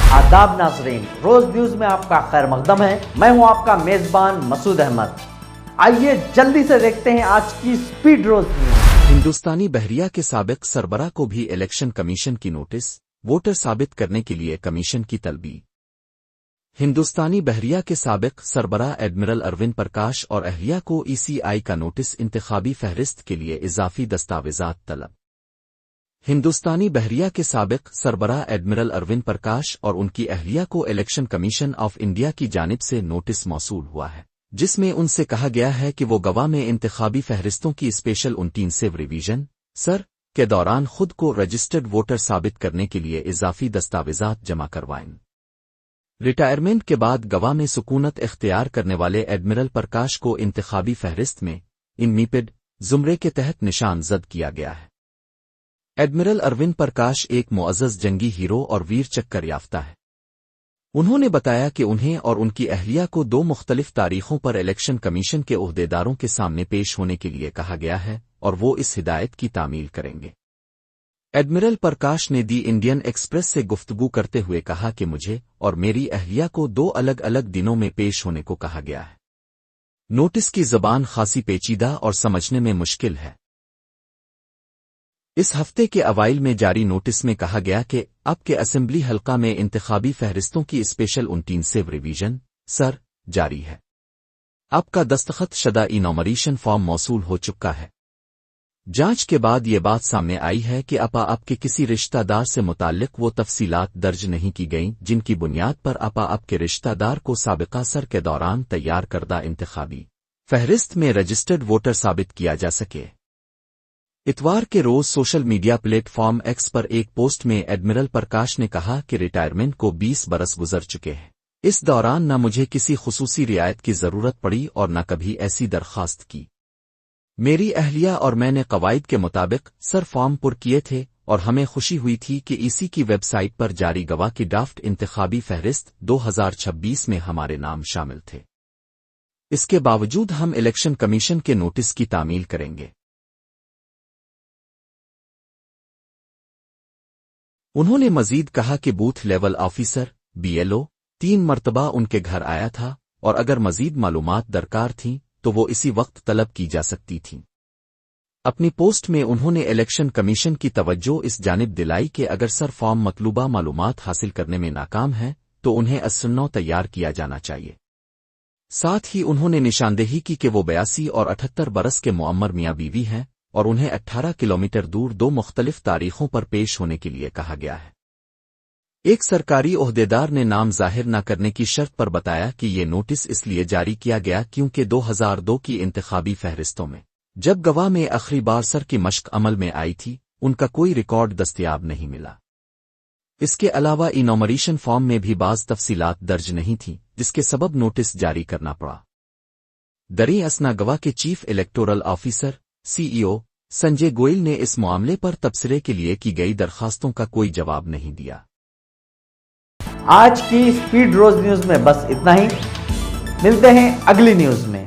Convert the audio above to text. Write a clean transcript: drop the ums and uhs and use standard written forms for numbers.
آداب ناظرین، روز نیوز میں آپ کا خیر مقدم ہے۔ میں ہوں آپ کا میزبان مسعود احمد۔ آئیے جلدی سے دیکھتے ہیں آج کی سپیڈ روز نیوز۔ ہندوستانی بحریہ کے سابق سربراہ کو بھی الیکشن کمیشن کی نوٹس، ووٹر ثابت کرنے کے لیے کمیشن کی طلبی۔ ہندوستانی بحریہ کے سابق سربراہ ایڈمرل اروند پرکاش اور اہلیہ کو ای سی آئی کا نوٹس انتخابی فہرست کے لیے اضافی دستاویزات طلب۔ ہندوستانی بحریہ کے سابق سربراہ ایڈمرل اروند پرکاش اور ان کی اہلیہ کو الیکشن کمیشن آف انڈیا کی جانب سے نوٹس موصول ہوا ہے، جس میں ان سے کہا گیا ہے کہ وہ گواہ میں انتخابی فہرستوں کی اسپیشل 29 ریویژن سر کے دوران خود کو رجسٹرڈ ووٹر ثابت کرنے کے لیے اضافی دستاویزات جمع کروائیں۔ ریٹائرمنٹ کے بعد گواہ میں سکونت اختیار کرنے والے ایڈمرل پرکاش کو انتخابی فہرست میں ان میپڈ زمرے کے تحت نشان زد کیا گیا ہے۔ ایڈمرل اروند پرکاش ایک معزز جنگی ہیرو اور ویر چکر یافتہ ہے۔ انہوں نے بتایا کہ انہیں اور ان کی اہلیہ کو 2 مختلف تاریخوں پر الیکشن کمیشن کے عہدیداروں کے سامنے پیش ہونے کے لیے کہا گیا ہے اور وہ اس ہدایت کی تعمیل کریں گے۔ ایڈمرل پرکاش نے دی انڈین ایکسپریس سے گفتگو کرتے ہوئے کہا کہ مجھے اور میری اہلیہ کو 2 الگ الگ دنوں میں پیش ہونے کو کہا گیا ہے۔ نوٹس کی زبان خاصی پیچیدہ اور سمجھنے میں مشکل ہے۔ اس ہفتے کے اوائل میں جاری نوٹس میں کہا گیا کہ اب کے اسمبلی حلقہ میں انتخابی فہرستوں کی اسپیشل 29 ریویژن سر جاری ہے۔ اب کا دستخط شدہ انومریشن فارم موصول ہو چکا ہے۔ جانچ کے بعد یہ بات سامنے آئی ہے کہ آپ کے کسی رشتہ دار سے متعلق وہ تفصیلات درج نہیں کی گئیں جن کی بنیاد پر آپ کے رشتہ دار کو سابقہ سر کے دوران تیار کردہ انتخابی فہرست میں رجسٹرڈ ووٹر ثابت کیا جا سکے۔ اتوار کے روز social media platform X پر ایک پوسٹ میں ایڈمرل پرکاش نے کہا کہ ریٹائرمنٹ کو 20 برس گزر چکے ہیں۔ اس دوران نہ مجھے کسی خصوصی رعایت کی ضرورت پڑی اور نہ کبھی ایسی درخواست کی۔ میری اہلیہ اور میں نے قواعد کے مطابق سر فارم پر کیے تھے اور ہمیں خوشی ہوئی تھی کہ ای سی کی ویب سائٹ پر جاری گواہ کی ڈرافٹ انتخابی فہرست 2026 میں ہمارے نام شامل تھے۔ اس کے باوجود ہم الیکشن کمیشن کے نوٹس کی تعمیل کریں گے۔ انہوں نے مزید کہا کہ بوتھ لیول آفیسر BLO 3 مرتبہ ان کے گھر آیا تھا اور اگر مزید معلومات درکار تھیں تو وہ اسی وقت طلب کی جا سکتی تھیں۔ اپنی پوسٹ میں انہوں نے الیکشن کمیشن کی توجہ اس جانب دلائی کہ اگر سر فارم مطلوبہ معلومات حاصل کرنے میں ناکام ہے تو انہیں اسنو تیار کیا جانا چاہیے۔ ساتھ ہی انہوں نے نشاندہی کی کہ وہ 82 اور 78 برس کے معمر میاں بیوی ہیں اور انہیں 18 کلومیٹر دور 2 مختلف تاریخوں پر پیش ہونے کے لیے کہا گیا ہے۔ ایک سرکاری عہدیدار نے نام ظاہر نہ کرنے کی شرط پر بتایا کہ یہ نوٹس اس لیے جاری کیا گیا کیونکہ 2002 کی انتخابی فہرستوں میں جب گواہ میں آخری بار سر کی مشق عمل میں آئی تھی ان کا کوئی ریکارڈ دستیاب نہیں ملا۔ اس کے علاوہ انومریشن فارم میں بھی بعض تفصیلات درج نہیں تھیں جس کے سبب نوٹس جاری کرنا پڑا۔ دریں اثنا گواہ کے chief electoral officer CEO Sanjay Goyal نے اس معاملے پر تبصرے کے لیے کی گئی درخواستوں کا کوئی جواب نہیں دیا۔ آج کی سپیڈ روز نیوز میں بس اتنا ہی، ملتے ہیں اگلی نیوز میں۔